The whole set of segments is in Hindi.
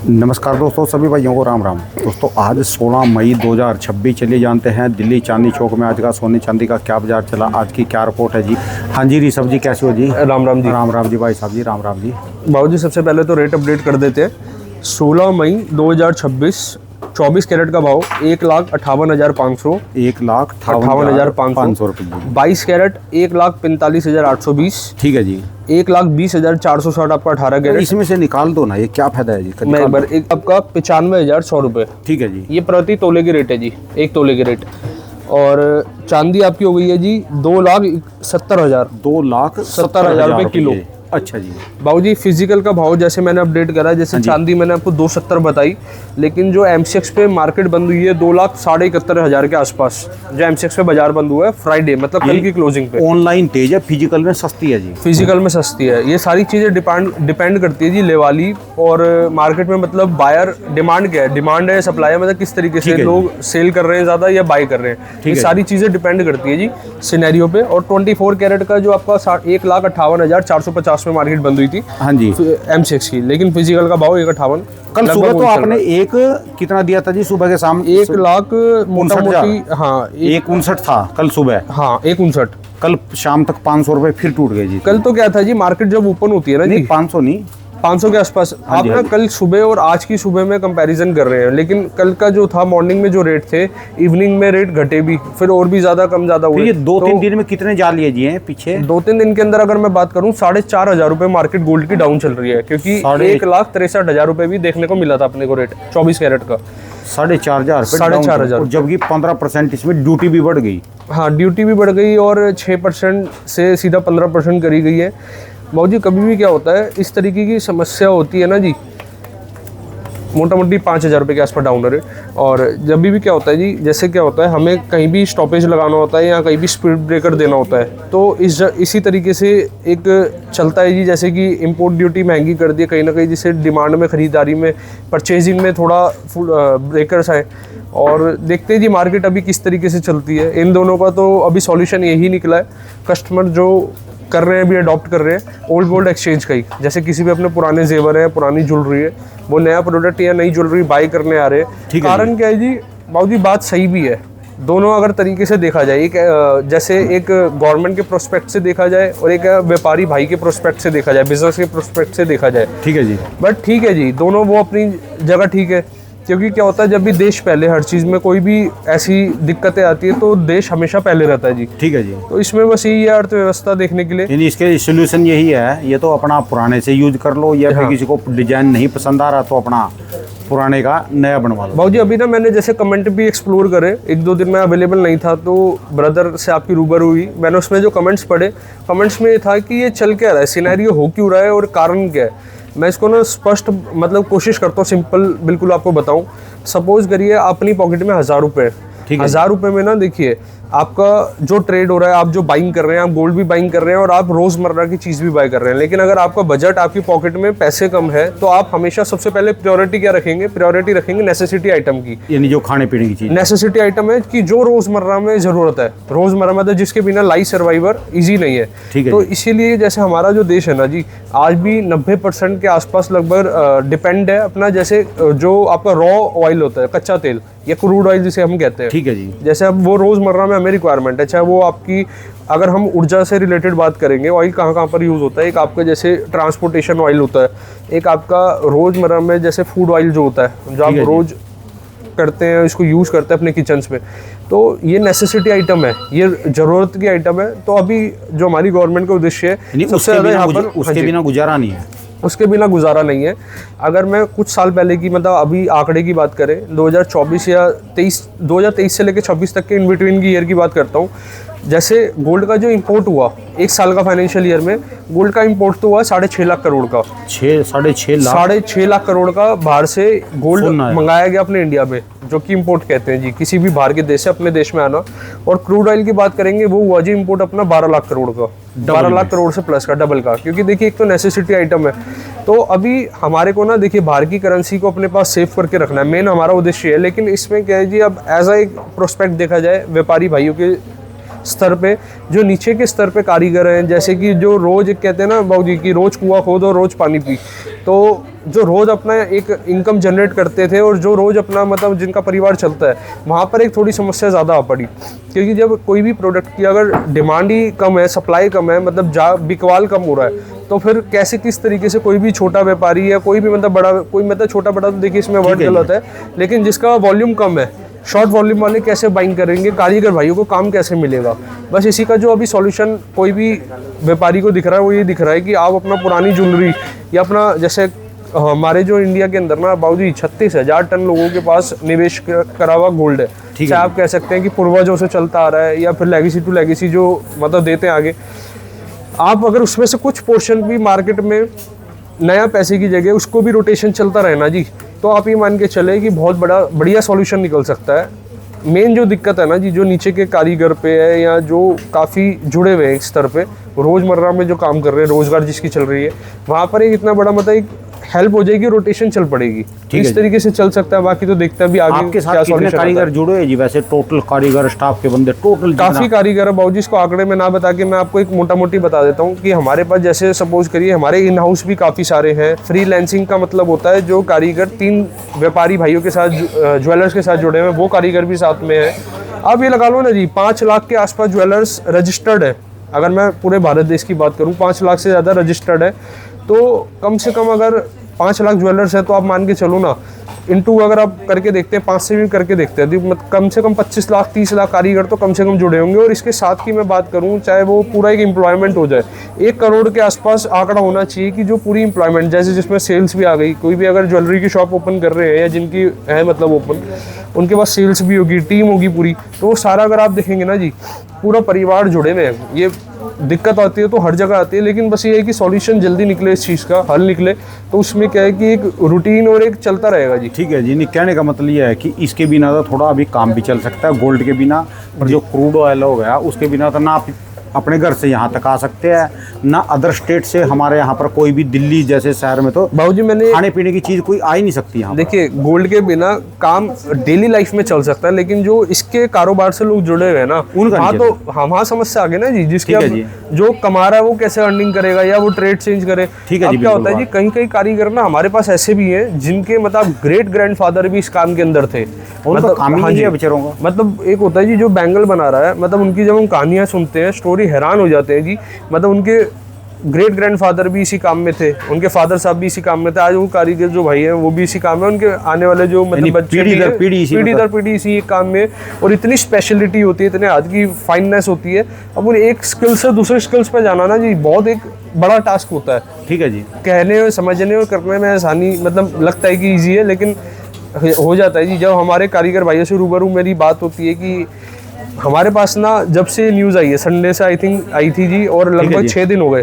नमस्कार दोस्तों, सभी भाइयों को राम राम। दोस्तों आज 16 मई 2026, चलिए जानते हैं दिल्ली चांदनी चौक में आज का सोने चांदी का क्या बाजार चला, आज की क्या रिपोर्ट है जी। हाँ जी ऋषभ जी, कैसे हो जी? राम राम जी। राम राम जी भाई साहब जी, राम राम जी। बाबू जी सबसे पहले तो रेट अपडेट कर देते हैं। 16 मई 2026 24 कैरेट का भाव 1,58,500, 1,58,500 रुपये। 22 कैरेट 1,45,820, ठीक है जी। 1,20,460 आपका 18 कैरेट। इसमें से निकाल दो ना, ये क्या फायदा है जी? मैं एक बार एक आपका 95,100 रुपये, ठीक है जी। ये प्रति तोले की रेट है जी, एक तोले की रेट। और चांदी आपकी हो गई है जी 2,70,000, 2,70,000 रुपये किलो। अच्छा जी। बाबूजी फिजिकल का भाव जैसे मैंने अपडेट करा, जैसे चांदी मैंने आपको 270 बताई, लेकिन जो एमसीएक्स पे मार्केट बंद हुई है 2,71,500 के आसपास, जो एमसीएक्स पे बाजार बंद हुआ है फ्राइडे, मतलब कल की क्लोजिंग पे। ऑनलाइन तेज है, फिजिकल में सस्ती है जी। फिजिकल में सस्ती है। ये सारी चीज़ें डिपेंड करती है जी लेवाली और मार्केट में, मतलब बायर डिमांड क्या है, डिमांड है सप्लाई है, मतलब किस तरीके से लोग सेल कर रहे हैं ज़्यादा या बाय कर रहे हैं, ये सारी चीज़ें डिपेंड करती है जी सिनेरियो पे। और 24 कैरेट का जो आपका 1,58,450 में मार्केट बंद हुई थी, हाँ जी, एमसीएक्स की, लेकिन फिजिकल का भाव 1,58। कल सुबह तो आपने एक कितना दिया था जी? सुबह के शाम 1,00,000 मोटा मोटी, हाँ 1,59 था कल सुबह। हाँ 1,59। कल शाम तक 500 रुपए फिर टूट गए जी। कल तो क्या था जी, मार्केट जब ओपन होती है ना जी, 500 नहीं, 500 के आसपास। आप ना कल सुबह और आज की सुबह में कंपैरिजन कर रहे हैं, लेकिन कल का जो था मॉर्निंग में जो रेट थे, इवनिंग में रेट घटे भी, फिर और भी ज्यादा कम ज्यादा हुए। ये 2-3 दिन में कितने जाल लिए जी हैं पीछे? 2-3 दिन के अंदर अगर मैं बात करूं 4,500 रुपए मार्केट गोल्ड की डाउन चल रही है, क्योंकि 1,63,000 रुपए भी देखने को मिला था अपने को रेट 24 कैरेट का। 4,500 4,500, जबकि 15% इसमें ड्यूटी भी बढ़ गई। हाँ ड्यूटी भी बढ़ गई और 6% से सीधा 15% करी गई है। बाबूजी कभी भी क्या होता है, इस तरीके की समस्या होती है ना जी, मोटा मोटी 5,000 रुपये के आसपास डाउन है। और जब भी क्या होता है जी, जैसे क्या होता है, हमें कहीं भी स्टॉपेज लगाना होता है या कहीं भी स्पीड ब्रेकर देना होता है, तो इसी तरीके से एक चलता है जी। जैसे कि इंपोर्ट ड्यूटी महंगी कर दी है कहीं ना कहीं, जिससे डिमांड में, ख़रीदारी में, परचेजिंग में थोड़ा ब्रेकर्स आए। और देखते हैं जी मार्केट अभी किस तरीके से चलती है। इन दोनों का तो अभी सॉल्यूशन यही निकला है, कस्टमर जो कर रहे हैं अभी अडॉप्ट कर रहे हैं ओल्ड गोल्ड एक्सचेंज का ही। जैसे किसी भी अपने पुराने जेवर है, पुरानी ज्वेलरी है, वो नया प्रोडक्ट या नई ज्वेलरी बाई करने आ रहे हैं। कारण क्या है जी बाबूजी, बात सही भी है, दोनों अगर तरीके से देखा जाए, एक जैसे एक गवर्नमेंट के प्रोस्पेक्ट से देखा जाए और एक व्यापारी भाई के प्रोस्पेक्ट से देखा जाए, बिजनेस के प्रोस्पेक्ट से देखा जाए, ठीक है जी। बट ठीक है जी, दोनों वो अपनी जगह ठीक है। क्योंकि क्या होता है, जब भी देश पहले, हर चीज़ में कोई भी ऐसी दिक्कतें आती है तो देश हमेशा पहले रहता है जी। ठीक है जी। तो इसमें बस यही है अर्थव्यवस्था देखने के लिए। यानी इसके सोल्यूशन यही है, ये तो अपना पुराने से यूज कर लो, या फिर किसी को डिजाइन नहीं पसंद आ रहा तो अपना पुराने का नया बनवा लो। बाबूजी अभी ना मैंने जैसे कमेंट भी एक्सप्लोर करे, 1-2 दिन में अवेलेबल नहीं था तो ब्रदर से आपकी रूबरू हुई, मैंने उसमें जो कमेंट्स पढ़े, कमेंट्स में ये था कि ये चल क्या रहा है, सिनेरियो हो क्यों रहा है और कारण क्या है। मैं इसको ना स्पष्ट, मतलब कोशिश करता हूँ सिंपल बिल्कुल आपको बताऊँ। सपोज करिए अपनी पॉकेट में 1,000 रुपये, 1,000 रुपये में ना, देखिए आपका जो ट्रेड हो रहा है, आप जो बाइंग कर रहे हैं, आप गोल्ड भी बाइंग कर रहे हैं और आप रोजमर्रा की चीज़ भी बाय कर रहे हैं, लेकिन अगर आपका बजट, आपकी पॉकेट में पैसे कम है, तो आप हमेशा सबसे पहले प्रायोरिटी क्या रखेंगे? प्रायोरिटी रखेंगे नेसेसिटी आइटम की, यानी जो खाने पीने की चीज, नेसेसिटी आइटम है कि जो रोजमर्रा में जरूरत है, रोजमर्रा में, जिसके बिना लाइफ सर्वाइवर इजी नहीं है। तो इसीलिए जैसे हमारा जो देश है ना जी, आज भी 90% के आसपास लगभग डिपेंड है अपना, जैसे जो आपका रॉ ऑयल होता है, कच्चा तेल या क्रूड ऑयल जिसे हम कहते हैं, ठीक है जी। जैसे अब वो रोजमर्रा में हमें रिक्वायरमेंट है, चाहे वो आपकी, अगर हम ऊर्जा से रिलेटेड बात करेंगे, ऑयल कहाँ कहाँ पर यूज़ होता है, एक आपका जैसे ट्रांसपोर्टेशन ऑयल होता है, एक आपका रोजमर्रा में जैसे फूड ऑयल जो होता है, जो आप रोज करते हैं, इसको यूज़ करते हैं अपने किचन्स में, तो ये नेसेसिटी आइटम है, ये ज़रूरत की आइटम है। तो अभी जो हमारी गवर्नमेंट का उद्देश्य है, सबसे ज़्यादा यहाँ पर उसके बिना गुजारा नहीं है, उसके बिना गुजारा नहीं है। अगर मैं कुछ साल पहले की, मतलब अभी आंकड़े की बात करें, 2024 या 2023 से लेकर 26 तक के इन बिटवीन की ईयर की बात करता हूँ, जैसे गोल्ड का जो इंपोर्ट हुआ एक साल का फाइनेंशियल ईयर में, गोल्ड का इंपोर्ट तो हुआ 6.5 लाख करोड़ का, 6.5 लाख करोड़ का बाहर से गोल्ड मंगाया गया अपने इंडिया में, जो कि इंपोर्ट कहते हैं जी, किसी भी बाहर के देश से अपने देश में आना। और क्रूड ऑयल की बात करेंगे, वो हुआ जी इंपोर्ट अपना 12 लाख करोड़ का, 12 लाख करोड़ से प्लस का, डबल का। क्योंकि देखिए एक तो नेसेसिटी आइटम है, तो अभी हमारे को ना, देखिए बाहर की करेंसी को अपने पास सेव करके रखना है, मेन हमारा उद्देश्य है। लेकिन इसमें क्या है जी, अब एज एक प्रोस्पेक्ट देखा जाए व्यापारी भाइयों के स्तर पे, जो नीचे के स्तर पे कारीगर हैं, जैसे कि जो रोज कहते हैं ना बाबूजी की रोज कुआं खोद और रोज पानी पी, तो जो रोज़ अपना एक इनकम जनरेट करते थे और जो रोज़ अपना मतलब जिनका परिवार चलता है, वहाँ पर एक थोड़ी समस्या ज़्यादा आ पड़ी। क्योंकि जब कोई भी प्रोडक्ट की अगर डिमांड ही कम है, सप्लाई कम है, मतलब बिकवाल कम हो रहा है, तो फिर कैसे किस तरीके से कोई भी छोटा व्यापारी या कोई भी मतलब बड़ा, कोई मतलब छोटा बड़ा तो देखिए इसमें वर्ड गलत है, लेकिन जिसका वॉल्यूम कम है, शॉर्ट वॉल्यूम वाले कैसे बाइंग करेंगे, कारीगर भाइयों को काम कैसे मिलेगा। बस इसी का जो अभी सॉल्यूशन कोई भी व्यापारी को दिख रहा है वो ये दिख रहा है कि आप अपना पुरानी ज्वेलरी या अपना, जैसे हमारे जो इंडिया के अंदर ना बाबूजी 36,000 टन लोगों के पास निवेश करा हुआ गोल्ड है। ठीक है, आप कह सकते हैं कि पूर्वजों से चलता आ रहा है या फिर लेगेसी टू लेगेसी जो मतलब देते हैं आगे। आप अगर उसमें से कुछ पोर्शन भी मार्केट में नया पैसे की जगह उसको भी रोटेशन चलता रहे ना जी, तो आप ये मान के चले कि बहुत बढ़िया सॉल्यूशन निकल सकता है। मेन जो दिक्कत है ना जी, जो नीचे के कारीगर पे है या जो काफ़ी जुड़े हुए हैं एक स्तर पे, रोज़मर्रा में जो काम कर रहे हैं, रोज़गार जिसकी चल रही है, वहाँ पर एक इतना बड़ा मतलब एक हेल्प हो जाएगी, रोटेशन चल पड़ेगी। इस तरीके से चल सकता है। बाकी तो देखते हैं अभी आगे आपके साथ कितने कारीगर जुड़े हैं जी? वैसे टोटल कारीगर स्टाफ के बंदे टोटल काफ़ी कारीगर है बाबूजी। इसको आंकड़े में ना बता के मैं आपको एक मोटा मोटी बता देता हूँ कि हमारे पास जैसे सपोज करिए हमारे इन हाउस भी काफ़ी सारे हैं। फ्रीलांसिंग का मतलब होता है जो कारीगर 3 व्यापारी भाइयों के साथ, ज्वेलर्स के साथ जुड़े हुए हैं, वो कारीगर भी साथ में है। आप ये लगा लो ना जी, 5 लाख के आसपास ज्वेलर्स रजिस्टर्ड है। अगर मैं पूरे भारत देश की बात करूँ, 5 लाख से ज़्यादा रजिस्टर्ड है। तो कम से कम अगर 5 लाख ज्वेलर्स है तो आप मान के चलो ना, इनटू अगर आप करके देखते हैं, 5 से भी करके देखते हैं, तो कम से कम 25 लाख 30 लाख कारीगर तो कम से कम जुड़े होंगे। और इसके साथ की मैं बात करूं, चाहे वो पूरा एक एम्प्लॉयमेंट हो जाए, 1 करोड़ के आसपास आंकड़ा होना चाहिए कि जो पूरी एम्प्लॉयमेंट, जैसे जिसमें सेल्स भी आ गई, कोई भी अगर ज्वेलरी की शॉप ओपन कर रहे हैं या जिनकी है मतलब ओपन, उनके पास सेल्स भी होगी, टीम होगी पूरी, तो वो सारा अगर आप देखेंगे ना जी, पूरा परिवार जुड़े हुए हैं। ये दिक्कत आती है तो हर जगह आती है, लेकिन बस ये है कि सॉल्यूशन जल्दी निकले, इस चीज़ का हल निकले, तो उसमें क्या है कि एक रूटीन और एक चलता रहेगा जी। ठीक है जी। नहीं, कहने का मतलब ये है कि इसके बिना तो थोड़ा अभी काम भी चल सकता है, गोल्ड के बिना, पर जो क्रूड ऑयल हो गया उसके बिना तो ना आप अपने घर से यहाँ तक आ सकते हैं, ना अदर स्टेट से हमारे यहाँ पर कोई भी, दिल्ली जैसे शहर में तो बाबूजी मैंने खाने पीने की चीज़ कोई आ ही नहीं सकती यहाँ। देखिए, गोल्ड के बिना काम डेली लाइफ में चल सकता है, लेकिन जो इसके कारोबार से लोग जुड़े हुए हैं ना, उनका हाँ, तो वहाँ समस्या आ गई ना जी, जिसके अब जो कमा रहा है वो कैसे अर्निंग करेगा या वो ट्रेड चेंज करे। ठीक है जी। क्या होता है जी, कहीं कहीं कारीगर ना हमारे पास ऐसे भी हैं जिनके मतलब ग्रेट ग्रैंडफादर भी इस काम के अंदर थे, मतलब काम ही नहीं है बेचारों का। मतलब एक होता है जी जो बैंगल बना रहा है, मतलब उनकी जब हम कहानियां सुनते हैं, स्टोरी, हैरान हो जाते हैं जी। मतलब उनके ग्रेट ग्रैंडफादर भी इसी काम में थे, उनके फादर साहब भी इसी काम में थे, आज वो कारीगर जो भाई हैं वो भी इसी काम में, उनके आने वाले जो मतलब बच्चे पीढ़ी दर पीढ़ी इसी काम में। और इतनी स्पेशलिटी होती है, इतने हाथ की फाइननेस होती है। अब उन एक स्किल से दूसरे स्किल्स पे जाना ना जी, बहुत एक बड़ा टास्क होता है। ठीक है जी। कहने, समझने और करने में आसानी, मतलब लगता है कि ईजी है, लेकिन हो जाता है जी। जब हमारे कारीगर भाइयों से रूबरू मेरी बात होती है कि हमारे पास ना जब से न्यूज़ आई है, संडे से आई थिंक आई थी जी, और लगभग 6 दिन हो गए,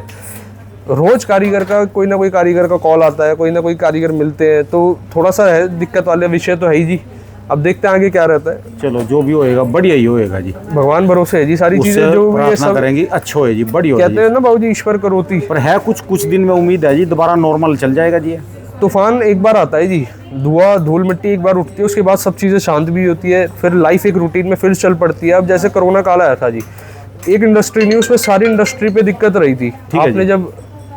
रोज कारीगर का कोई ना कोई कारीगर का कॉल आता है, कोई ना कोई कारीगर मिलते हैं, तो थोड़ा सा है दिक्कत वाले विषय तो है ही जी। अब देखते हैं आगे क्या रहता है। चलो, जो भी होएगा बढ़िया ही होएगा जी, भगवान भरोसे है जी, सारी चीजें जो भी है सब करेंगी अच्छे होए जी, बढ़िया कहते हैं ना बाबूजी, ईश्वर करोती। पर है कुछ दिन में उम्मीद है जी दोबारा नॉर्मल चल जाएगा जी। तूफान एक बार आता है जी, धुआं धूल मिट्टी एक बार उठती है, उसके बाद सब चीज़ें शांत भी होती है, फिर लाइफ एक रूटीन में फिर चल पड़ती है। अब जैसे कोरोना काल आया था जी, एक इंडस्ट्री नहीं, उसमें सारी इंडस्ट्री पे दिक्कत रही थी। आपने जब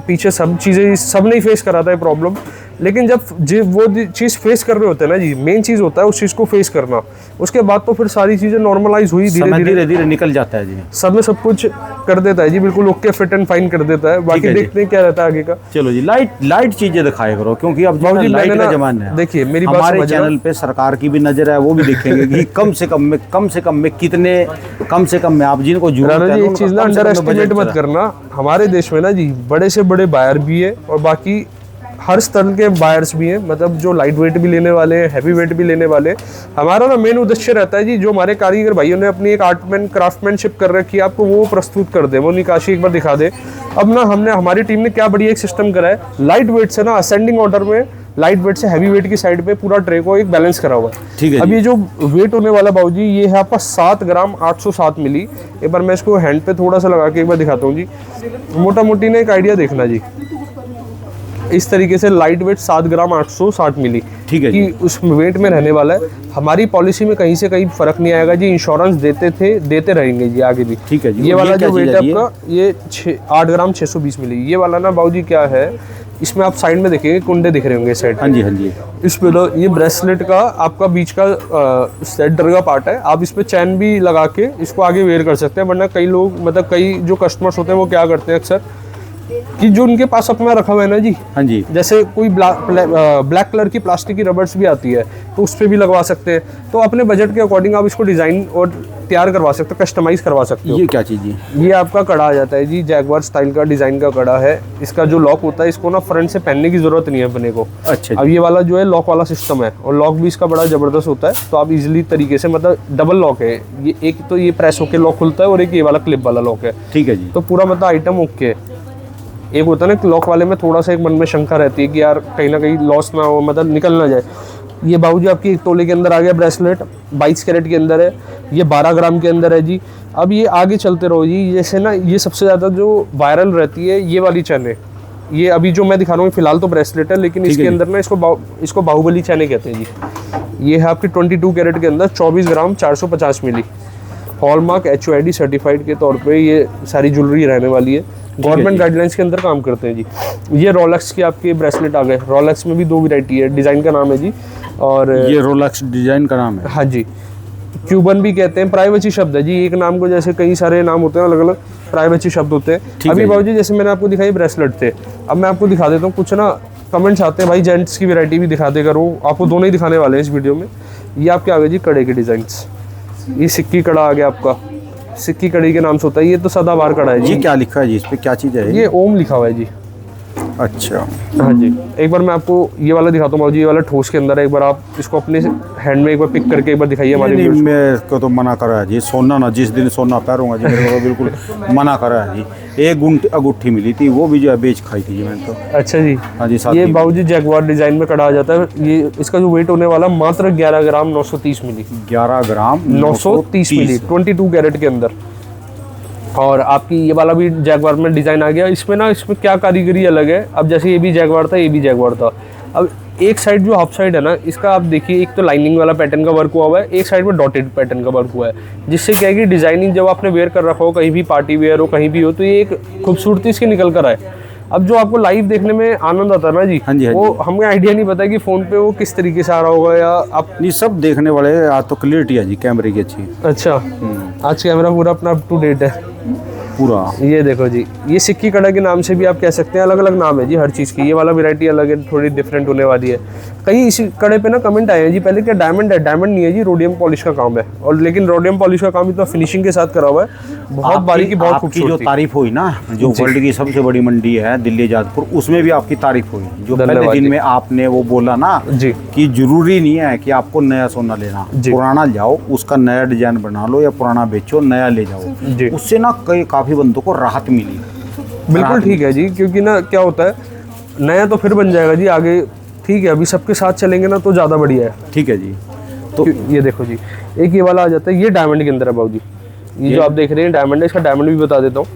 पीछे सब चीज़ें सब नहीं फेस करा था ये प्रॉब्लम, लेकिन जब वो चीज़ फेस कर रहे होते हैं ना जी, मेन चीज़ होता है उस चीज़ को फेस करना, उसके बाद तो फिर सारी चीज़ें नॉर्मलाइज हुई, धीरे धीरे निकल जाता है जी, सब में सब कुछ कर देता है जी, बिल्कुल ओके, फिट एंड फाइन कर देता है। बाकी देखते हैं क्या रहता है आगे का। चलो जी, लाइट चीजें दिखाया करो, क्योंकि अब लाइट का जमाना है। देखिए मेरी बात, हमारे चैनल पे सरकार की भी नजर है, वो भी देखेंगे कि कम से कम में कितने, कम से कम में आप जिनको जरूरत है, एक चीज ना अंडर एस्टिमेट मत करना, हमारे देश में ना जी बड़े से बड़े बायर भी है और बाकी हर स्तर के बायर्स भी हैं, मतलब जो लाइट वेट भी लेने वाले हैं, हैवी वेट भी लेने वाले। हमारा ना मेन उद्देश्य रहता है जी, जो हमारे कारीगर भाइयों ने अपनी एक क्राफ्टमैनशिप कर रखी है, आपको वो प्रस्तुत कर दे, वो निकाशी एक बार दिखा दे। अब ना हमारी टीम ने क्या बढ़िया एक सिस्टम करा है, लाइट वेट से ना असेंडिंग ऑर्डर में, लाइट वेट से हैवी वेट की साइड पे पूरा ट्रे को एक बैलेंस करा हुआ है। ठीक है। अब ये जो वेट होने वाला बाबूजी, ये है आपका 7 ग्राम 807 मिली। एक बार मैं इसको हैंड पे थोड़ा सा लगा के एक बार दिखाता हूँ जी, मोटा मोटी ने एक आइडिया देखना जी। इस तरीके से लाइट वेट 7 ग्राम 860 मिली, ठीक है, कि उस वेट में रहने वाला है। हमारी पॉलिसी में कहीं से कहीं फर्क नहीं आएगा जी, इंश्योरेंस देते रहेंगे जी आगे भी। ठीक है जी। ये वाला जो वेट है आपका, ये 8 ग्राम 620 मिली। ये वाला ना बाबूजी क्या है, इसमें आप साइड में देखेंगे कुंडे दिख रहे होंगे इस साइड। हाँ जी, हाँ जी। इसमें तो ये ब्रेसलेट का आपका बीच का सेंटर का पार्ट है, आप इसमें चैन भी लगा के इसको आगे वेयर कर सकते हैं। वरना कई लोग मतलब कई जो कस्टमर्स होते हैं वो क्या करते हैं अक्सर कि जो उनके पास अपना रखा हुआ है ना जी, हाँ जी, जैसे कोई ब्लैक कलर की प्लास्टिक की रबर्स भी आती है तो उस पर भी लगवा सकते हैं। तो अपने बजट के अकॉर्डिंग आप इसको डिज़ाइन और तैयार करवा सकते हो, कस्टमाइज़ करवा सकते हो। ये क्या चीज़ है? ये आपका कड़ा आ जाता है जी, जैगवार स्टाइल का डिज़ाइन का कड़ा है। इसका जो लॉक होता है इसको ना फ्रंट से पहनने की ज़रूरत नहीं है अपने को। अच्छा अब जी। ये वाला जो है लॉक वाला सिस्टम है और लॉक भी इसका बड़ा ज़बरदस्त होता है, तो आप इजीली तरीके से मतलब डबल लॉक है ये, एक तो ये प्रेस होकर लॉक खुलता है और एक ये वाला क्लिप वाला लॉक है। ठीक है जी। तो पूरा मतलब आइटम ओके है। एक होता है ना लॉक वाले में थोड़ा सा एक मन में शंका रहती है कि यार कहीं ना कहीं लॉस ना हो, मतलब निकल ना जाए। ये बाबूजी आपकी 1 तोले के अंदर आ गया ब्रेसलेट, 22 कैरेट के अंदर है, ये 12 ग्राम के अंदर है जी। अब ये आगे चलते रहो जी, जैसे ना ये सबसे ज़्यादा जो वायरल रहती है ये वाली चैन है। ये अभी जो मैं दिखा रहा हूँ फिलहाल तो ब्रेसलेट है, लेकिन इसके अंदर ना इसको बाहुबली चैने कहते हैं जी। ये है आपकी 22 कैरेट के अंदर 24 ग्राम 450 मिली, हॉलमार्क HOID सर्टिफाइड के तौर पे ये सारी ज्वेलरी रहने वाली है। गवर्नमेंट गाइडलाइंस के अंदर काम करते हैं जी। ये रोलेक्स के आपके ब्रेसलेट आ गए। रोलेक्स में भी 2 वैरायटी है, डिज़ाइन का नाम है जी, और ये रोलेक्स डिजाइन का नाम है। हाँ जी। क्यूबन भी कहते हैं, प्राइवेसी शब्द है जी। एक नाम को जैसे कई सारे नाम होते हैं अलग अलग, प्राइवेसी शब्द होते हैं। अभी बाबूजी जैसे मैंने आपको दिखाई ब्रेसलेट थे, अब मैं आपको दिखा देता हूँ। कुछ ना कमेंट्स आते हैं भाई जेंट्स की वैरायटी भी दिखा दे करो, आपको दोनों ही दिखाने वाले हैं इस वीडियो में। ये आपके आ गए जी कड़े के डिज़ाइंस। ये सिक्की कड़ा आ गया आपका, सिक्की कड़ी के नाम से होता है। ये तो सदाबहार कड़ा है जी। ये क्या लिखा है जी? इस पे क्या चीज़ है? ये ओम लिखा हुआ है जी। अच्छा, हाँ जी। एक बार मैं आपको ये वाला दिखाता हूँ बाबूजी, ये वाला ठोस के अंदर है। एक बार आप इसको अपने हैंड में एक बार पिक करके एक बार दिखाइए हमारे नहीं, व्यूअर्स को। मेरे को तो मना करा है जी। सोना ना जिस दिन सोना पैरूंगा जी, मेरे को तो बिल्कुल मना करा है जी। एक अंगूठी मिली थी, वो भी जो है बेच खाई थी जी मैंने तो। अच्छा जी। हाँ जी। साथ ये ही बाबूजी जैगवार डिजाइन में कड़ा आ जाता है। ये इसका जो वेट होने वाला मात्र 11 ग्राम 930 मिली, 11 ग्राम 930 मिली 22 कैरेट के अंदर। और आपकी ये वाला भी जैगवार में डिज़ाइन आ गया। इसमें क्या कारीगरी अलग है। अब जैसे ये भी जैगवार था, ये भी जैगवार था। अब एक साइड जो हाफ साइड है ना इसका, आप देखिए एक तो लाइनिंग वाला पैटर्न का वर्क हुआ है, एक साइड में डॉटेड पैटर्न का वर्क हुआ है, जिससे क्या है कि डिज़ाइनिंग जब आपने वेयर कर रखा हो, कहीं भी पार्टी वेयर हो, कहीं भी हो, तो ये एक खूबसूरती इसकी निकल कर आए। अब जो आपको लाइव देखने में आनंद आता है ना जी, हाँ जी, हाँ वो हमें आइडिया नहीं पता कि फ़ोन पे वो किस तरीके से आ रहा होगा, या आप नहीं सब देखने वाले। आज तो क्लियरिटी है जी कैमरे की अच्छी। अच्छा। आज कैमरा पूरा अपना अप टू डेट है पूरा। ये देखो जी, ये सिक्की कड़ा के नाम से भी आप कह सकते हैं। अलग अलग नाम है जी हर चीज़ की। ये वाला वैरायटी अलग है, थोड़ी डिफरेंट होने वाली है। कई इसी कड़े पे ना कमेंट आए हैं जी, पहले क्या डायमंड है, डायमंड नहीं है जी, रोडियम पॉलिश का काम है। और लेकिन रोडियम पॉलिश का काम इतना फिनिशिंग के साथ करा हुआ है, बहुत बारीकी, बहुत आपकी जो खूबसूरती। तारीफ हुई ना, जो वर्ल्ड की सबसे बड़ी मंडी है दिल्ली जाजपुर, उसमें भी आपकी तारीफ हुई। जो पहले दिन में आपने वो बोला ना जी कि जरूरी नहीं है कि आपको नया सोना लेना, जी। पुराना जाओ, उसका नया डिजाइन बना लो, या पुराना बेचो नया ले जी। जाओ। उससे ना काफी बंदों को राहत मिली। बिल्कुल ठीक है जी, क्योंकि ना क्या होता है, नया तो फिर बन जाएगा जी आगे, ठीक है। अभी सबके साथ चलेंगे ना तो ज़्यादा बढ़िया है। ठीक है जी। तो ये देखो जी, एक ये वाला आ जाता है, ये डायमंड के अंदर है बाबू जी। ये जो आप देख रहे हैं डायमंड है, इसका डायमंड भी बता देता हूँ।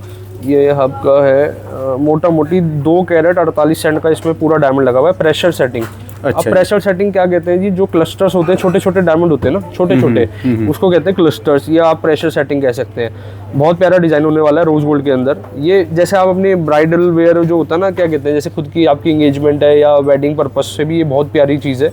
ये आपका है मोटा मोटी 2 कैरेट 48 सेंट का इसमें पूरा डायमंड लगा हुआ है, प्रेशर सेटिंग। अब प्रेशर सेटिंग क्या कहते हैं जी, जो क्लस्टर्स होते हैं, छोटे छोटे डायमंड होते हैं ना, छोटे छोटे, उसको कहते हैं क्लस्टर्स, या आप प्रेशर सेटिंग कह सकते हैं। बहुत प्यारा डिजाइन होने वाला है रोज गोल्ड के अंदर। ये जैसे आप अपनी ब्राइडल वेयर जो होता है ना, क्या कहते हैं, जैसे खुद की आपकी एंगेजमेंट है या वेडिंग पर्पज से भी ये बहुत प्यारी चीज़ है।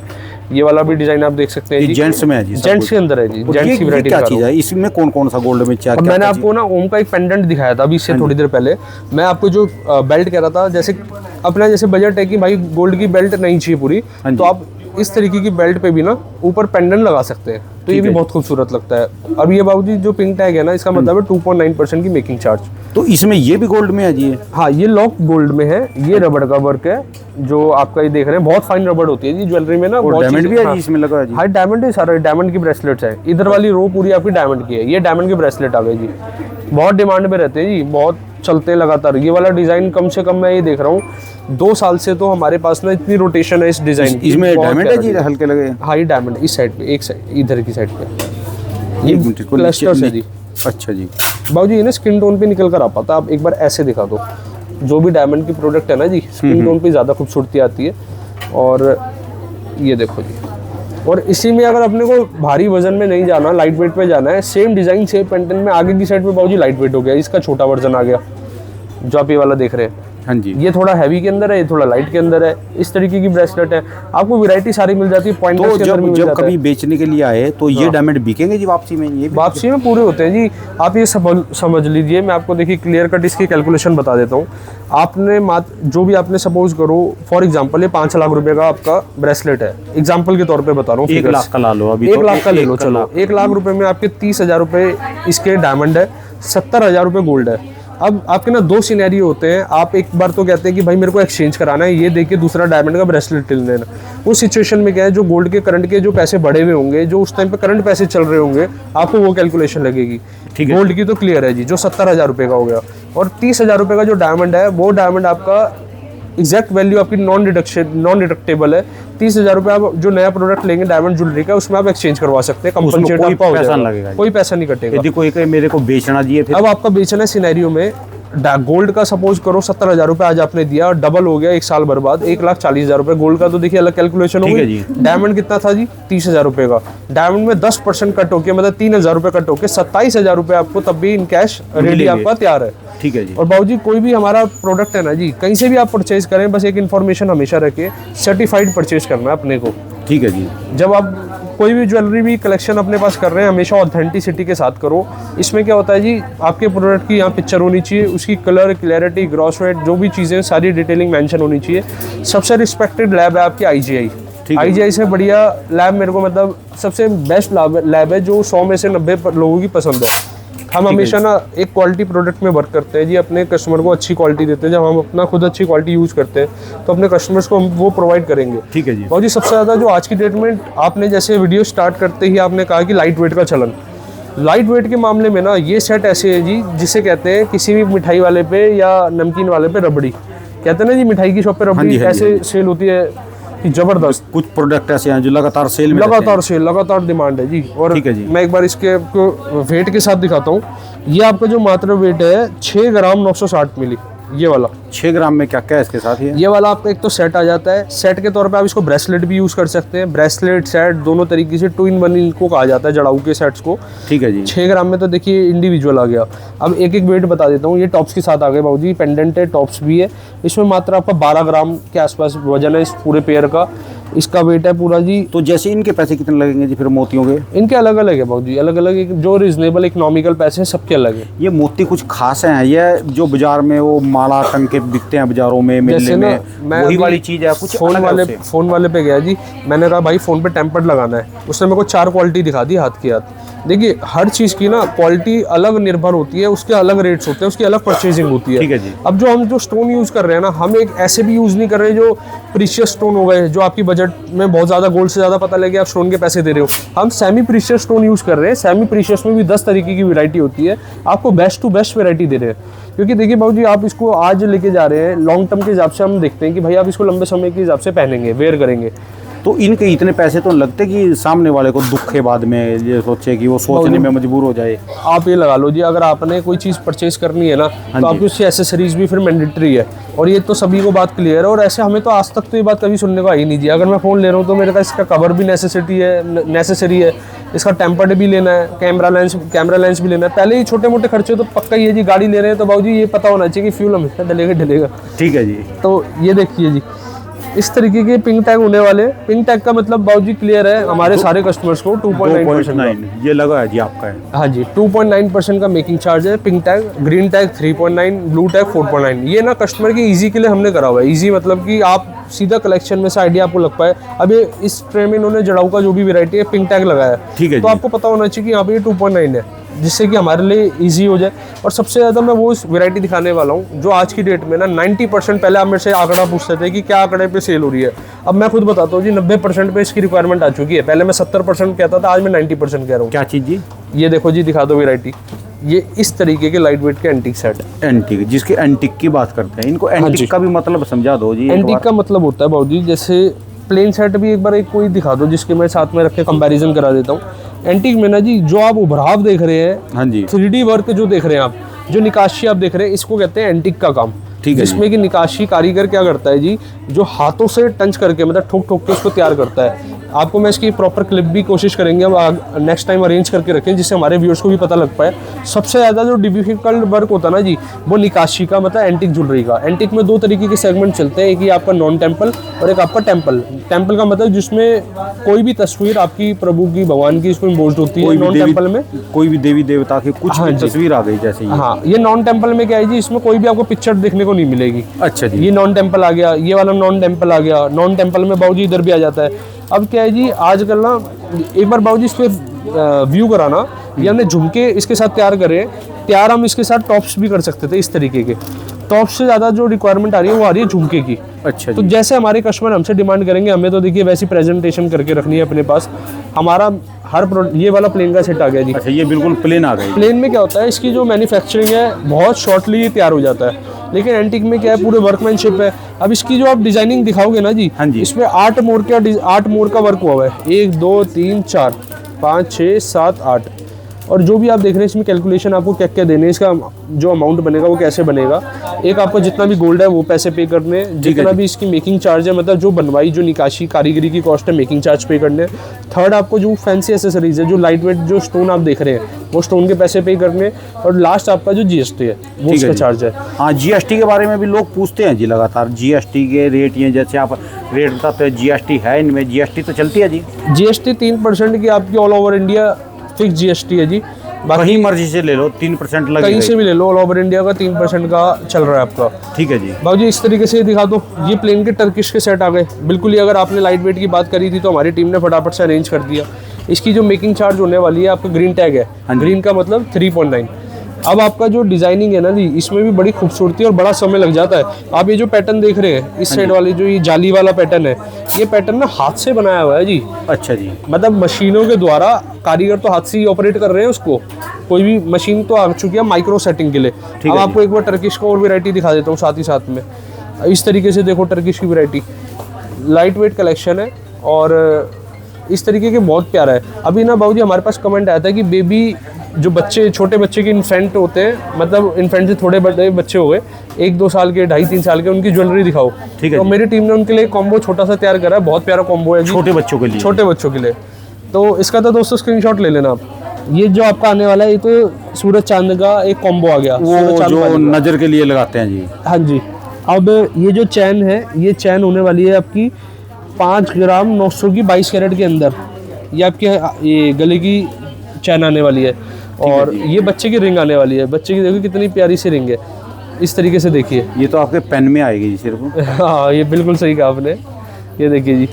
ये वाला भी डिजाइन आप देख सकते हैं जी। जेंट्स में है जी, जेंट्स के अंदर है जी, जेंट्स की वैरायटी क्या चीज़ है इसमें? कौन कौन सा गोल्ड में क्या? मैंने आपको ना ओम का एक पेंडेंट दिखाया था अभी इससे थोड़ी देर पहले। मैं आपको जो बेल्ट कह रहा था, जैसे अपना जैसे बजट है कि भाई गोल्ड की बेल्ट नहीं चाहिए पूरी, तो आप इस तरीके की बेल्ट पे भी ना ऊपर पेंडेंट लगा सकते हैं, तो ये भी बहुत खूबसूरत लगता है। अब ये बाबूजी जो पिंक टैग है ना, इसका मतलब है 2.9% की मेकिंग चार्ज। तो इसमें ये भी गोल्ड में है जी? हाँ, ये लॉक गोल्ड में है। ये रबड़ का वर्क है जो आपका ये देख रहे हैं, बहुत फाइन रबड़ होती है जी ज्वेलरी में ना। डायमंड भी है जी इसमें लगा है जी? हाँ, डायमंड है सारा, डायमंड की ब्रेसलेट्स है। इधर वाली रो पूरी आपकी डायमंड की है। ये डायमंड की ब्रेसलेट आ गई जी, बहुत डिमांड में रहते हैं जी, बहुत चलते हैं लगातार। ये वाला डिजाइन कम से कम मैं ये देख रहा हूँ 2 साल से, तो हमारे पास ना इतनी रोटेशन है इस डिजाइन की। इसमें डायमंड है जी हल्के लगे? हाँ, ये डायमंड इस साइड पे, एक साइड इधर की साइड पे, ये क्लस्टर्स है जी। अच्छा जी। बाबूजी ये ना स्किन टोन पे निकल कर आ पाता है। आप एक बार ऐसे दिखा दो, जो भी डायमंड की प्रोडक्ट है ना जी, स्किन टोन पे ज़्यादा खूबसूरती आती है। और ये देखो जी, और इसी में अगर अपने को भारी वजन में नहीं जाना, लाइट वेट पे जाना है, सेम डिज़ाइन सेम पैटर्न में आगे की साइड पे बाबूजी लाइट वेट हो गया, इसका छोटा वर्जन आ गया जो आप ये वाला देख रहे हैं। हाँ जी। ये थोड़ा हैवी के अंदर है, ये थोड़ा लाइट के अंदर है, इस तरीके की ब्रेसलेट है। आपको वैरायटी सारी मिल जाती है, पॉइंट तो के अंदर भी मिल जब जाता कभी है। बेचने के लिए आए तो ये डायमंड बिकेंगे जी वापसी में? ये वापसी में पूरे होते हैं जी। आप ये समझ लीजिए, मैं आपको देखिए क्लियर कट इसकी कैलकुलेशन बता देता हूँ। आपने जो भी आपने सपोज करो, फॉर एग्जांपल ये 5 लाख रुपए का आपका ब्रेसलेट है, एग्जांपल के तौर पे बता रहा हूँ। 1 लाख का ला लो अभी, 1 लाख का ले लो, चलो 1 लाख रुपए में आपके 30,000 रुपए इसके डायमंड है, 70,000 रुपए गोल्ड है। अब आपके ना 2 सिनेरियो होते हैं। आप एक बार तो कहते हैं कि भाई मेरे को एक्सचेंज कराना है, ये देखिए दूसरा डायमंड का ब्रेसलेट ले लेना। उस सिचुएशन में क्या है, जो गोल्ड के करंट के जो पैसे बढ़े हुए होंगे, जो उस टाइम पे करंट पैसे चल रहे होंगे, आपको वो कैलकुलेशन लगेगी। ठीक है। गोल्ड की तो क्लियर है जी, जो 70,000 रुपए का हो गया। और 30,000 रुपए का जो डायमंड है, वो डायमंड आपका एग्जैक्ट वैल्यू आपकी नॉन डिडक्टेबल है। 30,000 रुपए आप जो नया प्रोडक्ट लेंगे डायमंड ज्वेलरी का, उसमें आप एक्सचेंज करवा सकते हैं। कंपनसेट कोई आपका हो पैसा जाएगा, नहीं लगेगा जी। कोई पैसा नहीं कटेगा। यदि कोई कहे मेरे को बेचना चाहिए फिर? अब आपका बेचना सिनेरियो में गोल्ड का सपोज करो 70,000 रुपए आज आपने दिया और डबल हो गया 1 साल बर्बाद, 1,40,000 रुपए गोल्ड का, तो देखिए अलग कैलकुलेशन ठीक है होगी। जी। डायमंड कितना था जी? 30,000 रुपए का। डायमंड में 10% कट होके मतलब 3,000 रुपए कट होके 27,000 रुपए आपको तब भी इन कैश रेडी मिलेंगे। आपका तैयार है। ठीक है जी। और बाबूजी कोई भी हमारा प्रोडक्ट है ना जी, कहीं से भी आप परचेज करें, बस एक इन्फॉर्मेशन हमेशा रखें, सर्टिफाइड परचेज करना है अपने को। ठीक है जी। जब आप कोई भी ज्वेलरी भी कलेक्शन अपने पास कर रहे हैं, हमेशा ऑथेंटिसिटी के साथ करो। इसमें क्या होता है जी, आपके प्रोडक्ट की यहाँ पिक्चर होनी चाहिए, उसकी कलर, क्लैरिटी, ग्रॉस वेट, जो भी चीज़ें सारी डिटेलिंग मेंशन होनी चाहिए। सबसे रिस्पेक्टेड लैब है आपकी IGI। IGI से बढ़िया लैब मेरे को मतलब सबसे बेस्ट लैब है, जो 100 में से 90 लोगों की पसंद है। हम हमेशा ना एक क्वालिटी प्रोडक्ट में वर्क करते हैं जी, अपने कस्टमर को अच्छी क्वालिटी देते हैं। जब हम अपना खुद अच्छी क्वालिटी यूज़ करते हैं तो अपने कस्टमर्स को हम वो प्रोवाइड करेंगे। ठीक है जी। और जी सबसे ज़्यादा जो आज की डेट में, आपने जैसे वीडियो स्टार्ट करते ही आपने कहा कि लाइट वेट का चलन, लाइट वेट के मामले में ना ये सेट ऐसे है जी, जिसे कहते हैं किसी भी मिठाई वाले पे या नमकीन वाले पे रबड़ी, कहते हैं ना जी मिठाई की शॉप पे रबड़ी ऐसे सेल होती है कि जबरदस्त। कुछ प्रोडक्ट ऐसे हैं जो लगातार सेल में लगातार डिमांड है जी। और ठीक है जी। मैं एक बार इसके आपको वेट के साथ दिखाता हूँ। ये आपका जो मात्र वेट है 6 ग्राम 960 मिली, ये वाला 6 ग्राम में क्या क्या है इसके साथ? ये वाला आपका एक तो सेट आ जाता है। सेट के तौर पे आप इसको ब्रेसलेट भी यूज़ कर सकते हैं। ब्रेसलेट सेट दोनों तरीके से 2 in 1 इनको कहा जाता है, जड़ाऊ के सेट्स को। ठीक है जी। 6 ग्राम में तो देखिए इंडिविजुअल आ गया। अब एक एक वेट बता देता हूँ। ये टॉप्स के साथ आ गए बाबूजी, पेंडेंट है, टॉप्स भी है। इसमें मात्र आपका 12 ग्राम के आसपास वजन है इस पूरे पेयर का। इसका वेट है पूरा जी। तो जैसे इनके पैसे कितने लगेंगे जी फिर मोतियों के? इनके अलग अलग है बाबूजी, अलग अलग, जो रिजनेबल इकोनॉमिकल पैसे हैं सबके अलग है। ये मोती कुछ खास हैं? ये जो बाजार में वो माला टंग के बिकते हैं बाजारों में, मेले में, वही वाली चीज है? कुछ फोन वाले पे गया जी, मैंने कहा भाई फोन पे टेम्पर्ड लगाना है। उसने मेरे को 4 क्वालिटी दिखा दी हाथ की हाथ। देखिए हर चीज़ की ना क्वालिटी अलग निर्भर होती है, उसके अलग रेट्स होते हैं, उसकी अलग परचेजिंग होती है। ठीक है जी। अब जो हम जो स्टोन यूज़ कर रहे हैं ना, हम एक ऐसे भी यूज़ नहीं कर रहे जो प्रीशियस स्टोन हो गए, जो आपकी बजट में बहुत ज़्यादा गोल्ड से ज़्यादा पता लगे आप स्टोन के पैसे दे रहे हो। हम सेमी प्रीशियस स्टोन यूज़ कर रहे हैं। सेमी प्रीशियस में भी 10 तरीके की वैरायटी होती है, आपको बेस्ट टू बेस्ट वैरायटी दे रहे हैं। क्योंकि देखिए बाबूजी, आप इसको आज लेके जा रहे हैं, लॉन्ग टर्म के हिसाब से हम देखते हैं कि भाई आप इसको लंबे समय के हिसाब से पहनेंगे, वेयर करेंगे। तो इनके इतने पैसे तो लगते कि सामने वाले को दुख के बाद में ये सोचे कि वो सोचने में मजबूर हो जाए। आप ये लगा लो जी, अगर आपने कोई चीज़ परचेज करनी है ना, तो आपकी उसकी एसेसरीज भी फिर मैंडेटरी है। और ये तो सभी को बात क्लियर है। और ऐसे हमें तो आज तक तो ये बात कभी सुनने को आई नहीं जी। अगर मैं फ़ोन ले रहा हूँ तो मेरे पास इसका कवर भी नेसेसरी है, इसका टेम्पर्ड भी लेना है, कैमरा लेंस भी लेना है। पहले ही छोटे मोटे खर्चे तो पक्का ही है जी। गाड़ी ले रहे हैं तो बाबूजी ये पता होना चाहिए कि फ्यूल हमेशा डलेगा। ठीक है जी। तो ये देखिए जी, इस तरीके के पिंक टैग होने वाले। पिंक टैग का मतलब बाबूजी क्लियर है हमारे सारे कस्टमर्स को 2.9% ये लगा है जी आपका है? हाँ जी, 2.9% का मेकिंग चार्ज है। Pink tag, green tag 3.9, blue tag 4.9। ये ना कस्टमर की इजी के लिए हमने करा हुआ है। इजी मतलब कि आप सीधा कलेक्शन में से आइडिया आपको लग पाए। अब ये इस ट्रे में इन्होंने जड़ाऊ का जो भी वैरायटी है पिंक टैग लगाया है। ठीक है तो आपको पता होना चाहिए कि यहाँ पे ये 2.9 है, जिससे कि हमारे लिए इजी हो जाए। और सबसे ज़्यादा मैं वो वैरायटी दिखाने वाला हूँ जो आज की डेट में ना 90%, पहले आप मेरे से आंकड़ा पूछते थे कि क्या आंकड़े पे सेल हो रही है, अब मैं खुद बताता हूँ जी 90% पे इसकी रिक्वायरमेंट आ चुकी है। पहले मैं 70% कहता था, आज मैं 90% कह रहा हूँ। क्या चीज़ जी? ये देखो जी, दिखा दो वैरायटी। ये इस तरीके के लाइट वेट के एंटीक सेट है। एंटीक, जिसके एंटीक की बात करते हैं, इनको एंटीक का भी मतलब समझा दो जी। एंटीक का मतलब होता है बाबूजी, जैसे प्लेन सेट भी एक बार एक कोई दिखा दो जिसके मैं साथ में रख के कंपैरिजन करा देता हूँ। एंटीक में ना जी, जो आप उभराव देख रहे हैं, हाँ जी, 3D वर्क जो देख रहे हैं आप, जो निकाशी आप देख रहे हैं, इसको कहते हैं एंटीक का काम। ठीक है, जिसमें कि निकाशी कारीगर क्या करता है जी, जो हाथों से टंच करके मतलब ठोक ठोक के उसको तैयार करता है। आपको मैं इसकी प्रॉपर क्लिप भी कोशिश करेंगे अब नेक्स्ट टाइम अरेंज करके रखें, जिससे हमारे व्यूअर्स को भी पता लग पाए। सबसे ज़्यादा जो डिफिकल्ट वर्क होता है ना जी, वो निकाशी का, मतलब एंटिक ज्वेलरी का। एंटिक में 2 तरीके के सेगमेंट चलते हैं, एक ही आपका नॉन टेम्पल और एक आपका टेम्पल। टेम्पल का मतलब जिसमें कोई भी तस्वीर आपकी प्रभु की, भगवान की, इसको इम्पोज्ड होती है। नॉन टेम्पल में कोई भी देवी देवता की कुछ भी तस्वीर आ गई जैसे हाँ, ये नॉन टेम्पल में क्या है जी, इसमें कोई भी आपको पिक्चर देखने को नहीं मिलेगी। अच्छा जी, ये नॉन टेम्पल आ गया, ये वाला नॉन टेम्पल आ गया। नॉन टेम्पल में बाबूजी इधर भी आ जाता है। अब क्या है जी, आजकल ना एक बार बाबूजी इस पे व्यू कराना, ये हमने झुमके इसके साथ तैयार करे। तैयार हम इसके साथ टॉप्स भी कर सकते थे इस तरीके के। टॉप से ज़्यादा जो रिक्वायरमेंट आ रही है वो आ रही है झुमके की। अच्छा तो जैसे हमारे कस्टमर हमसे डिमांड करेंगे, हमें तो देखिए वैसी प्रेजेंटेशन करके रखनी है अपने पास। हमारा ये वाला प्लेन का सेट आ गया जी। अच्छा, ये बिल्कुल प्लेन आ गई। प्लेन में क्या होता है, इसकी जो मैन्युफैक्चरिंग है बहुत शॉर्टली ये तैयार हो जाता है, लेकिन एंटिक में क्या है, पूरे वर्कमैनशिप है। अब इसकी जो आप डिजाइनिंग दिखाओगे ना जी, हाँ जी, इसमें 8 मोड़ का वर्क हुआ है। 1 2 3 4 5 6 7 8। और जो भी आप देख रहे हैं इसमें कैलकुलेशन आपको क्या क्या देने, इसका जो अमाउंट बनेगा वो कैसे बनेगा। एक आपको जितना भी गोल्ड है वो पैसे पे करने, जितना भी इसकी मेकिंग चार्ज है, मतलब जो बनवाई, जो निकाशी, कारीगरी की कॉस्ट है, मेकिंग चार्ज पे करने। थर्ड, आपको जो फैंसी एसेसरीज है, जो लाइट वेट जो स्टोन आप देख रहे हैं, वो स्टोन के पैसे पे करने। और लास्ट आपका जो जीएसटी है वो उसका चार्ज है। हाँ, जीएसटी के बारे में भी लोग पूछते हैं जी लगातार। जीएसटी के रेट, ये जैसे आप रेट बताते हैं, जीएसटी है इनमें? जीएसटी तो चलती है जी? जीएसटी 3% की आपकी all over India fix GST है जी। कहीं मर्जी से ले लो 3% लगेगा। कहीं से भी ले लो, ऑल ओवर इंडिया का 3% का चल रहा है आपका। ठीक है जी। बाबूजी इस तरीके से दिखा दो, ये प्लेन के टर्किश के सेट आ गए। बिल्कुल ही अगर आपने लाइट वेट की बात करी थी तो हमारी टीम ने फटाफट से अरेंज कर दिया। इसकी जो मेकिंग चार्ज होने वाली है, आपका ग्रीन टैग है, ग्रीन का मतलब 3.9। अब आपका जो डिजाइनिंग है ना जी, इसमें भी बड़ी खूबसूरती और बड़ा समय लग जाता है। आप ये जो पैटर्न देख रहे हैं इस साइड वाली, जो ये जाली वाला पैटर्न है, ये पैटर्न ना हाथ से बनाया हुआ है जी। अच्छा जी। मतलब मशीनों के द्वारा, कारीगर तो हाथ से ही ऑपरेट कर रहे हैं उसको। कोई भी मशीन तो आ चुकी है माइक्रो सेटिंग के लिए। अब आपको एक बार टर्किश का और वैरायटी दिखा देता हूँ साथ ही साथ में। इस तरीके से देखो टर्किश की वैरायटी, लाइट वेट कलेक्शन है और इस तरीके के बहुत प्यारा है। अभी ना बाबूजी हमारे पास कमेंट आया था कि बेबी, जो बच्चे, छोटे बच्चे के इन्फेंट होते हैं, मतलब इन्फेंट से थोड़े बड़े बच्चे हो गए, 1-2 साल के, 2.5-3 साल के, उनकी ज्वेलरी दिखाओ। ठीक है। तो मेरी टीम ने उनके लिए कॉम्बो छोटा सा तैयार करा है। बहुत प्यारा कॉम्बो है जी, छोटे बच्चों के लिए। छोटे बच्चों के लिए। तो इसका तो दोस्तों स्क्रीनशॉट ले लेना आप। ये जो आपका आने वाला है, ये तो सूरज चांद का एक कॉम्बो आ गया, वो जो नजर के लिए लगाते हैं जी। हाँ जी। अब ये जो चैन है, ये चैन होने वाली है आपकी 5 ग्राम 900 की 22 कैरेट के अंदर। ये आपके ये गले की चैन आने वाली है और ये बच्चे की रिंग आने वाली है। बच्चे की देखो कितनी प्यारी सी रिंग है, इस तरीके से देखिए। ये तो आपके पेन में आएगी जी सिर्फ। हाँ, ये बिल्कुल सही कहा आपने। ये देखिए जी,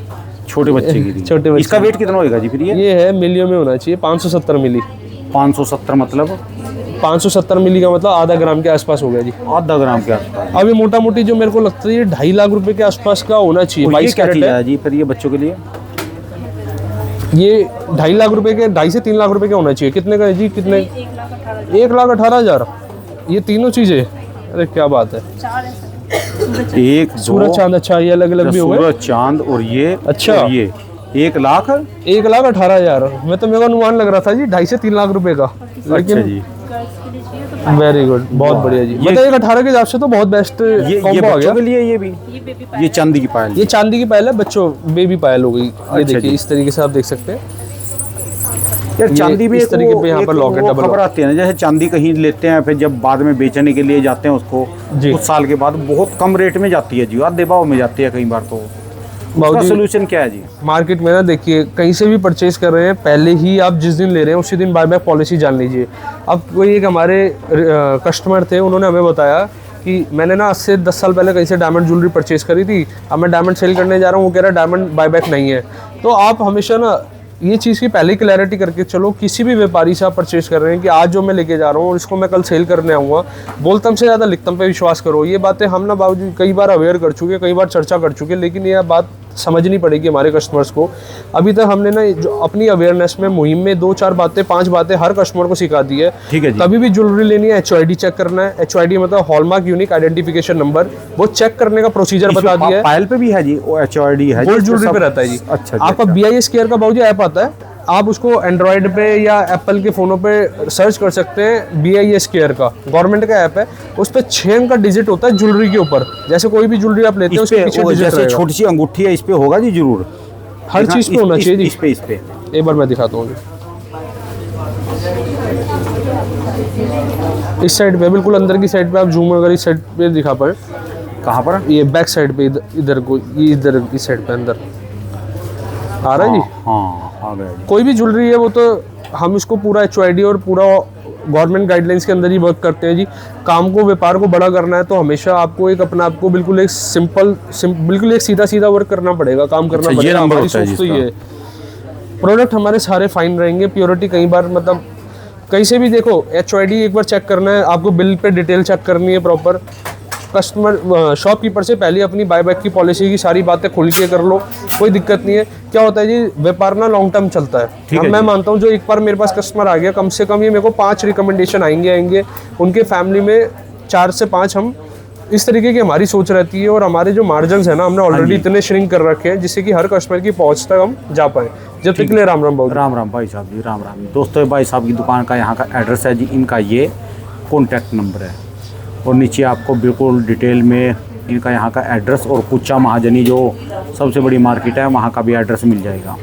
छोटे बच्चे की रिंग। छोटे बच्चे। इसका वेट कितना होगा जी फिर? ये है मिलियो में होना चाहिए, 570 मिली। 570 मतलब? 570 मिली का मतलब आधा ग्राम के आसपास हो गया जी। आधा ग्राम के आसपास। अब ये मोटा मोटी जो मेरे को लगता है, ये 2.5 लाख रुपए के आसपास का होना चाहिए। 22 कैरेट है जी। फिर ये बच्चों के लिए ये 2.5 लाख रुपए के, 2.5 से 3 लाख रुपए का होना चाहिए। कितने का है जी? कितने? 1,18,000। ये तीनों चीजें, अरे क्या बात है। एक सूरज चांद, अच्छा ये अलग अलग भी हो गए। सूरज चांद और ये, अच्छा, और ये 1,18,000। मैं तो, मेरे को अनुमान लग रहा था जी 2.5 से 3 लाख रुपए का, लेकिन अच्छा जी। वेरी गुड, बहुत बढ़िया जी। मतलब 1,18 के हिसाब से तो बहुत बेस्ट कॉम्बो आ गया। के लिए ये भी, ये चांदी की पायल, ये चांदी की पायल है, बच्चों बेबी पायल हो गई। ये देखिए इस तरीके से आप देख सकते हैं यार। चांदी भी इस तरीके पे यहाँ पर लॉकेट डबल खबर आती है ना, जैसे चांदी कहीं लेते हैं, फिर जब बाद में बेचने के लिए जाते हैं उसको कुछ साल के बाद बहुत कम रेट में जाती है जी, आधे भाव में जाती है कई बार। तो उसका सोल्यूशन क्या है जी? मार्केट में ना देखिए, कहीं से भी परचेज कर रहे हैं, पहले ही आप जिस दिन ले रहे हैं उसी दिन बाय बैक पॉलिसी जान लीजिए। अब कोई एक हमारे कस्टमर थे, उन्होंने हमें बताया कि मैंने ना आज से 10 साल पहले कहीं से डायमंड ज्वेलरी परचेज करी थी, अब मैं डायमंड सेल करने जा रहा हूँ, वो कह रहा है डायमंड बाय बैक नहीं है। तो आप हमेशा ना ये चीज़ की पहले क्लैरिटी करके चलो। किसी भी व्यापारी से आप परचेज कर रहे हैं कि आज जो मैं लेके जा रहा हूँ और इसको मैं कल सेल करने आऊँगा, बोलतम से ज़्यादा लिखतम पे विश्वास करो। ये बातें हम ना बावजूद कई बार अवेयर कर चुके, कई बार चर्चा कर चुके, लेकिन ये बात समझनी पड़ेगी हमारे कस्टमर्स को। अभी तक हमने ना जो अपनी अवेयरनेस में, मुहिम में 2-4 बातें, 5 बातें हर कस्टमर को सिखा दी है। ठीक है जी। कभी भी ज्वेलरी लेनी है, HOID चेक करना है। HOID मतलब हॉलमार्क यूनिक आइडेंटिफिकेशन नंबर, वो चेक करने का प्रोसीजर बता दिया है। पायल पे भी है जी, HOID है, गोल्ड ज्वेलरी पे रहता है जी। अच्छा, आपका BIS केयर का बाबूजी ऐप आता है, आप उसको एंड्रॉयड पे या एप्पल के फ़ोनों पे सर्च कर सकते हैं। BIS केयर का गवर्नमेंट का ऐप है, उस पर 6 अंक का डिजिट होता है ज्वेलरी के ऊपर। जैसे कोई भी ज्वेलरी आप लेते हैं उसके पीछे डिजिट रहेगा। छोटी सी अंगूठी है, इस पे होगा जी जरूर। हर चीज़ पे होना चाहिए जी। इस पे एक बार मैं दिखाता हूँ जी। इस साइड पे बिल्कुल अंदर की साइड पे आप जूम अगर इस साइड पे दिखा पाए, कहाँ पर? ये बैक साइड पे इधर को, ये इधर इस साइड पे अंदर आ रहा है जी। हाँ आ गया जी। कोई भी ज्वेलरी है वो तो हम इसको पूरा HOID और पूरा गवर्नमेंट गाइडलाइंस के अंदर ही वर्क करते हैं जी। काम को, व्यापार को बड़ा करना है तो हमेशा आपको एक अपना आपको बिल्कुल एक बिल्कुल एक सीधा सीधा वर्क करना पड़ेगा, काम करना ये पड़ेगा। नंबर हमारी होता है सोच तो जिसका। ये है। प्रोडक्ट हमारे सारे फाइन रहेंगे, प्योरिटी कई बार मतलब कहीं से भी देखो, HOID एक बार चेक करना है आपको, बिल पे डिटेल चेक करनी है प्रॉपर। कस्टमर शॉपकीपर से पहले अपनी बायबैक की पॉलिसी की सारी बातें खुल के कर लो, कोई दिक्कत नहीं है। क्या होता है जी, व्यापार ना लॉन्ग टर्म चलता है। ठीक अब है मैं जी। मानता हूँ जो एक बार मेरे पास कस्टमर आ गया, कम से कम ये मेरे को 5 रिकमेंडेशन आएंगे, उनके फैमिली में 4 से 5 हम, इस तरीके की हमारी सोच रहती है। और हमारे जो मार्जिन है ना, हमने ऑलरेडी इतने श्रिंक कर रखे हैं जिससे कि हर कस्टमर की पहुंच तक हम जा पाए। जब तक के लिए राम राम बाबू। राम राम भाई साहब जी, राम राम दोस्तों। भाई साहब की दुकान का यहाँ का एड्रेस है जी, इनका ये कॉन्टैक्ट नंबर है और नीचे आपको बिल्कुल डिटेल में इनका यहाँ का एड्रेस और कुचा महाजनी जो सबसे बड़ी मार्केट है वहाँ का भी एड्रेस मिल जाएगा।